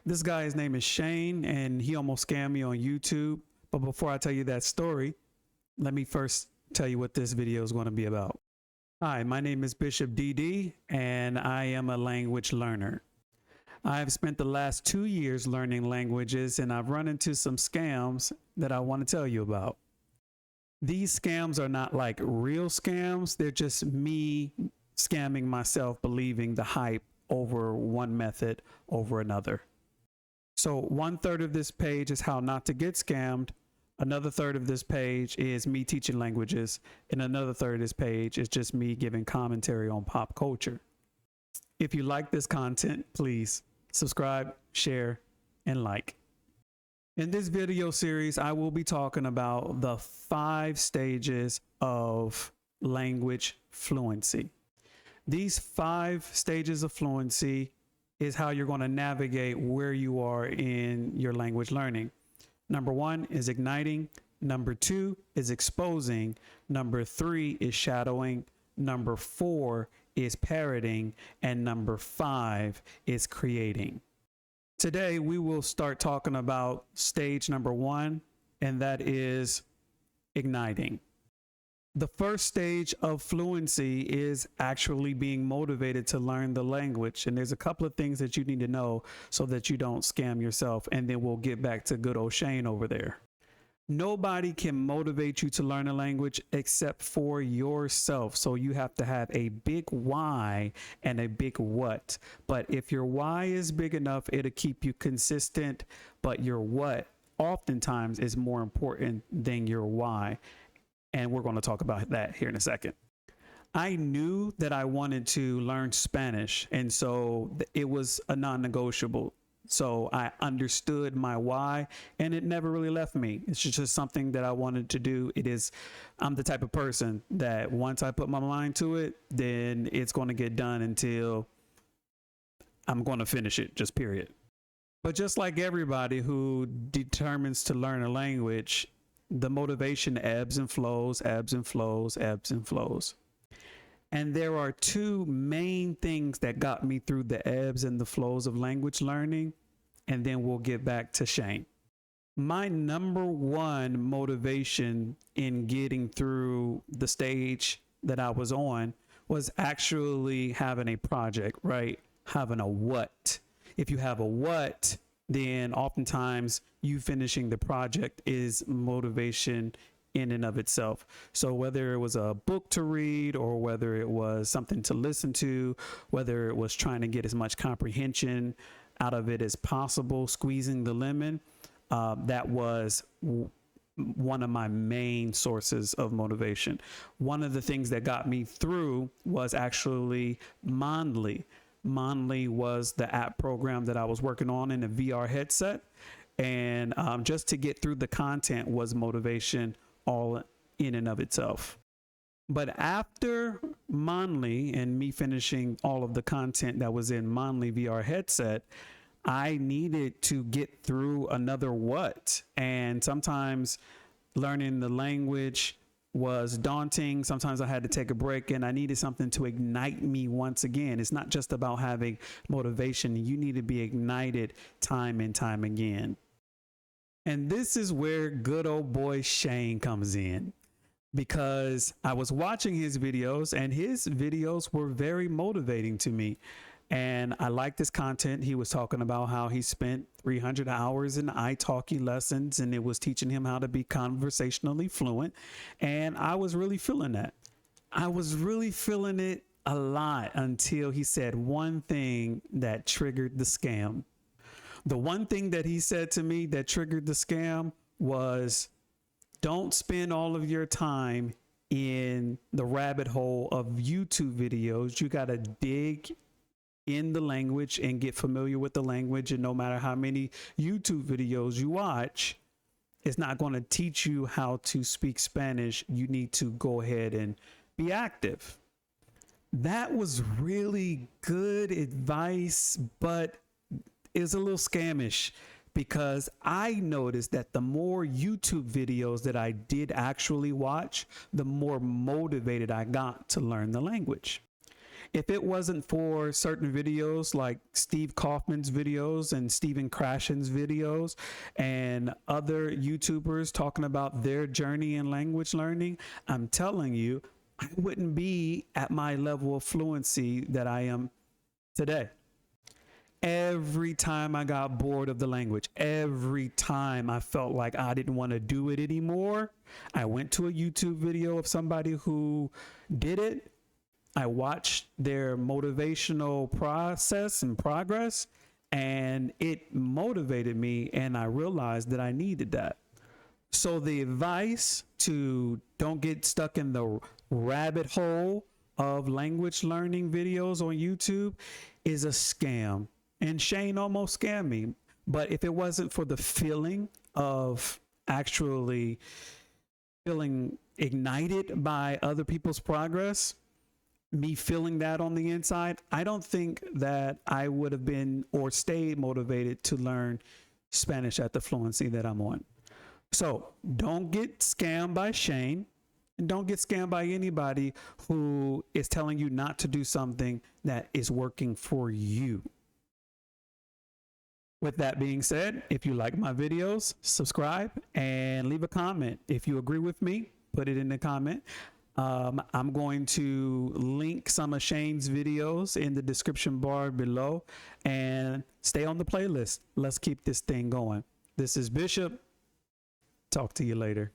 This guy, his name is Shane, and he almost scammed me on YouTube. But before I tell you that story, let me first tell you what this video is going to be about. Hi, my name is Bishop DD, and I am a language learner. I've spent the last 2 years learning languages, and I've run into some scams that I want to tell you about. These scams are not like real scams. They're just me scamming myself, believing the hype over one method over another. So 1/3 of this page is how not to get scammed. Another third of this page is me teaching languages. And another third of this page is just me giving commentary on pop culture. If you like this content, please subscribe, share, and like. In this video series, I will be talking about the 5 stages of language fluency. These 5 stages of fluency is how you're going to navigate where you are in your language learning. Number 1 is igniting. Number 2 is exposing. Number 3 is shadowing. Number 4 is parroting. And number 5 is creating. Today, we will start talking about stage number 1, and that is igniting. The first stage of fluency is actually being motivated to learn the language. And there's a couple of things that you need to know so that you don't scam yourself. And then we'll get back to good old Shane over there. Nobody can motivate you to learn a language except for yourself. So you have to have a big why and a big what. But if your why is big enough, it'll keep you consistent. But your what oftentimes is more important than your why. And we're going to talk about that here in a second. I knew that I wanted to learn Spanish, and so it was a non-negotiable. So I understood my why, and it never really left me. It's just something that I wanted to do. I'm the type of person that once I put my mind to it, then it's going to get done until I'm going to finish it, just period. But just like everybody who determines to learn a language, the motivation ebbs and flows, ebbs and flows, ebbs and flows. And there are 2 main things that got me through the ebbs and the flows of language learning. And then we'll get back to Shane. My number 1 motivation in getting through the stage that I was on was actually having a project, right? Having a what. If you have a what, then oftentimes you finishing the project is motivation in and of itself. So whether it was a book to read or whether it was something to listen to, whether it was trying to get as much comprehension out of it as possible, squeezing the lemon, that was one of my main sources of motivation. One of the things that got me through was actually Mondly. Mondly was the app program that I was working on in a VR headset. And just to get through the content was motivation all in and of itself. But after Mondly and me finishing all of the content that was in Mondly VR headset, I needed to get through another what. And sometimes learning the language was daunting. Sometimes I had to take a break and I needed something to ignite me once again. It's not just about having motivation. You need to be ignited time and time again. And this is where good old boy Shane comes in, because I was watching his videos and his videos were very motivating to me. And I liked his content. He was talking about how he spent 300 hours in italki lessons and it was teaching him how to be conversationally fluent. And I was really feeling that. I was really feeling it a lot until he said one thing that triggered the scam. The one thing that he said to me that triggered the scam was, don't spend all of your time in the rabbit hole of YouTube videos. You got to dig in the language and get familiar with the language. And no matter how many YouTube videos you watch, it's not going to teach you how to speak Spanish. You need to go ahead and be active. That was really good advice, but it's a little scamish, because I noticed that the more YouTube videos that I did actually watch, the more motivated I got to learn the language. If it wasn't for certain videos like Steve Kaufman's videos and Stephen Krashen's videos and other YouTubers talking about their journey in language learning, I'm telling you, I wouldn't be at my level of fluency that I am today. Every time I got bored of the language, every time I felt like I didn't want to do it anymore, I went to a YouTube video of somebody who did it. I watched their motivational process and progress, and it motivated me, and I realized that I needed that. So the advice to don't get stuck in the rabbit hole of language learning videos on YouTube is a scam. And Shane almost scammed me. But if it wasn't for the feeling of actually feeling ignited by other people's progress, me feeling that on the inside, I don't think that I would have been or stayed motivated to learn Spanish at the fluency that I'm on. So don't get scammed by Shane, and don't get scammed by anybody who is telling you not to do something that is working for you. With that being said, if you like my videos, subscribe and leave a comment. If you agree with me, put it in the comment. I'm going to link some of Shane's videos in the description bar below, and stay on the playlist. Let's keep this thing going. This is Bishop. Talk to you later.